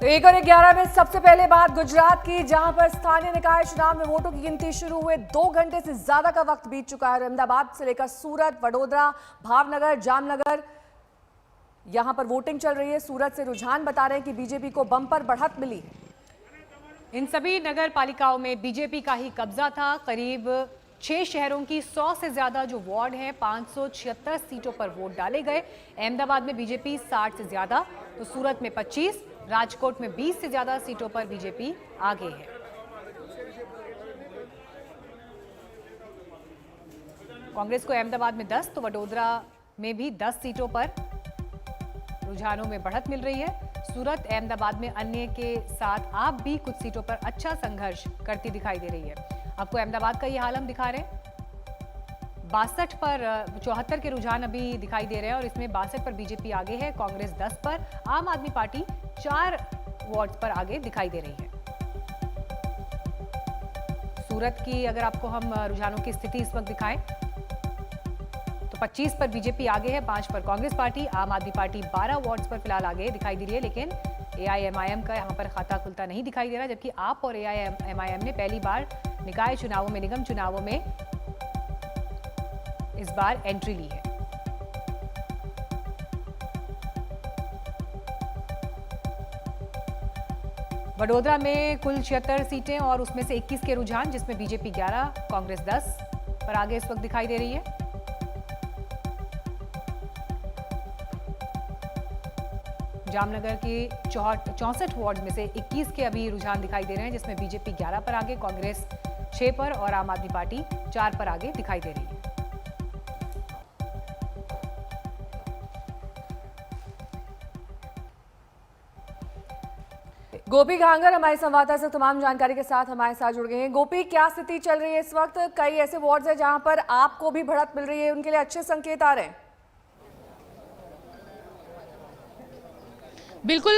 तो 1 और 11 में सबसे पहले बात गुजरात की, जहां पर स्थानीय निकाय चुनाव में वोटों की गिनती शुरू हुए 2 घंटे से ज्यादा का वक्त बीत चुका है। अहमदाबाद से लेकर सूरत, वडोदरा, भावनगर, जामनगर, यहां पर वोटिंग चल रही है। सूरत से रुझान बता रहे हैं कि बीजेपी को बम्पर बढ़त मिली है। इन सभी नगर पालिकाओं में बीजेपी का ही कब्जा था। करीब 6 शहरों की 100 से ज्यादा जो वार्ड हैं, 576 सीटों पर वोट डाले गए। अहमदाबाद में बीजेपी 60 से ज्यादा, तो सूरत में 25, राजकोट में 20 से ज्यादा सीटों पर बीजेपी आगे है। कांग्रेस को अहमदाबाद में 10, तो वडोदरा में भी 10 सीटों पर रुझानों में बढ़त मिल रही है। सूरत, अहमदाबाद में अन्य के साथ आप भी कुछ सीटों पर अच्छा संघर्ष करती दिखाई दे रही है। आपको अहमदाबाद का ये हाल हम दिखा रहे हैं। 62 पर 74 के रुझान अभी दिखाई दे रहे हैं और इसमें 62 पर बीजेपी आगे है, कांग्रेस 10 पर, आम आदमी पार्टी 4 वार्ड्स पर आगे दिखाई दे रही है। सूरत की अगर आपको हम रुझानों की स्थिति इस वक्त दिखाएं तो 25 पर बीजेपी आगे है, 5 पर कांग्रेस पार्टी, आम आदमी पार्टी 12 वार्ड्स पर फिलहाल आगे दिखाई दे रही है। लेकिन एआईएमआईएम का यहां पर खाता खुलता नहीं दिखाई दे रहा, जबकि आप और एआईएमआईएम ने पहली बार निकाय चुनावों में, निगम चुनावों में इस बार एंट्री ली है। वडोदरा में कुल 76 सीटें और उसमें से 21 के रुझान, जिसमें बीजेपी 11, कांग्रेस 10 पर आगे इस वक्त दिखाई दे रही है। जामनगर के 64 वार्ड में से 21 के अभी रुझान दिखाई दे रहे हैं, जिसमें बीजेपी 11 पर आगे, कांग्रेस 6 पर और आम आदमी पार्टी 4 पर आगे दिखाई दे रही है। गोपी घांगर हमारे संवाददाता से तमाम जानकारी के साथ हमारे साथ जुड़ गए हैं। गोपी, क्या स्थिति चल रही है इस वक्त? कई ऐसे वार्ड्स हैं जहां पर आपको भी बढ़त मिल रही है, उनके लिए अच्छे संकेत आ रहे हैं। बिल्कुल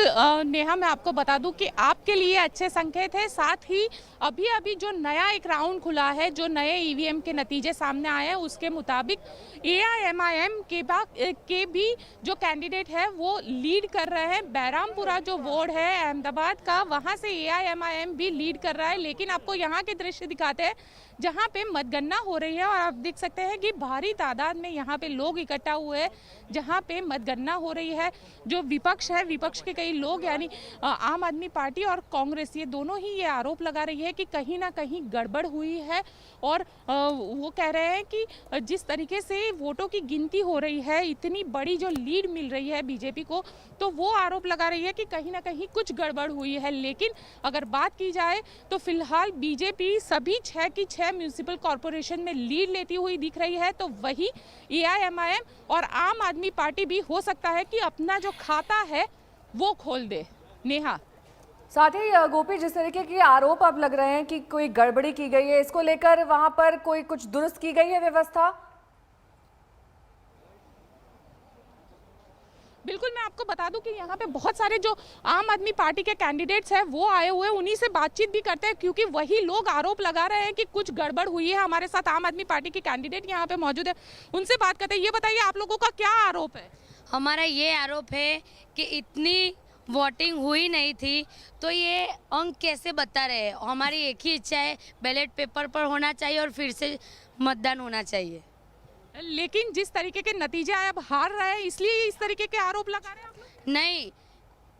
नेहा, मैं आपको बता दूं कि आपके लिए अच्छे संकेत है। साथ ही अभी अभी जो नया एक राउंड खुला है, जो नए ईवीएम के नतीजे सामने आए हैं, उसके मुताबिक एआईएमआईएम के भी जो कैंडिडेट है वो लीड कर रहे हैं। बैरामपुरा जो वार्ड है अहमदाबाद का, वहां से एआईएमआईएम भी लीड कर रहा है। लेकिन आपको यहाँ के दृश्य दिखाते हैं जहाँ पे मतगणना हो रही है और आप देख सकते हैं कि भारी तादाद में यहाँ पे लोग इकट्ठा हुए हैं जहाँ पे मतगणना हो रही है। जो विपक्ष है, विपक्ष के कई लोग यानी आम आदमी पार्टी और कांग्रेस, ये दोनों ही ये आरोप लगा रही है कि कहीं ना कहीं गड़बड़ हुई है। और वो कह रहे हैं कि जिस तरीके से वोटों की गिनती हो रही है, इतनी बड़ी जो लीड मिल रही है बीजेपी को, तो वो आरोप लगा रही है कि कहीं ना कहीं कुछ गड़बड़ हुई है। लेकिन अगर बात की जाए तो फिलहाल बीजेपी सभी 6 की 6 म्यूनिसिपल कॉरपोरेशन में लीड लेती हुई दिख रही है। तो वही एआईएमआईएम और आम आदमी पार्टी भी हो सकता है कि अपना जो खाता है वो खोल दे। नेहा, साथ ही गोपी, जिस तरीके के आरोप अब लग रहे हैं कि कोई गड़बड़ी की गई है, इसको लेकर वहां पर कोई कुछ दुरुस्त की गई है व्यवस्था? बिल्कुल, मैं आपको बता दूं कि यहाँ पे बहुत सारे जो आम आदमी पार्टी के कैंडिडेट्स हैं वो आए हुए, उन्हीं से बातचीत भी करते हैं, क्योंकि वही लोग आरोप लगा रहे हैं कि कुछ गड़बड़ हुई है। हमारे साथ आम आदमी पार्टी के कैंडिडेट यहाँ पे मौजूद है, उनसे बात करते हैं। ये बताइए, आप लोगों का क्या आरोप है? हमारा ये आरोप है कि इतनी वोटिंग हुई नहीं थी, तो ये अंक कैसे बता रहे हैं। हमारी एक ही इच्छा है, बैलेट पेपर पर होना चाहिए और फिर से मतदान होना चाहिए। लेकिन जिस तरीके के नतीजे आए, अब हार रहे हैं, इसलिए इस तरीके के आरोप लगा रहे हैं आप लोग? नहीं,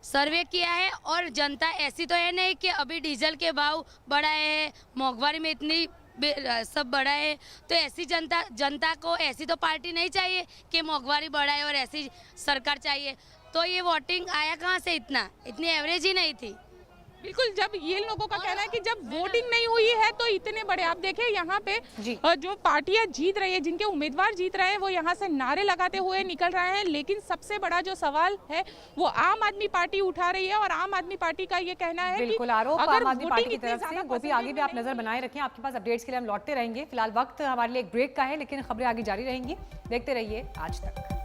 सर्वे किया है और जनता ऐसी तो है नहीं कि अभी डीजल के भाव बढ़ाए हैं, मोहंगाई में इतनी सब बढ़ा है, तो ऐसी जनता को ऐसी तो पार्टी नहीं चाहिए कि मोहंगाई बढ़ाए और ऐसी सरकार चाहिए। तो ये वोटिंग आया कहाँ से? इतनी एवरेज ही नहीं थी। बिल्कुल, जब ये लोगों का कहना है कि जब वोटिंग नहीं हुई है तो इतने बड़े, आप देखें यहाँ पे जो पार्टियां जीत रही है, जिनके उम्मीदवार जीत रहे हैं, वो यहाँ से नारे लगाते हुए निकल रहे हैं। लेकिन सबसे बड़ा जो सवाल है वो आम आदमी पार्टी उठा रही है और आम आदमी पार्टी का ये कहना है बिल्कुल कि आरोप आम आदमी पार्टी की तरफ से। गोपी, आगे भी आप नजर बनाए रखें, आपके पास अपडेट्स के लिए हम लौटते रहेंगे। फिलहाल वक्त हमारे लिए एक ब्रेक का है, लेकिन खबरें आगे जारी रहेंगी। देखते रहिए आज तक।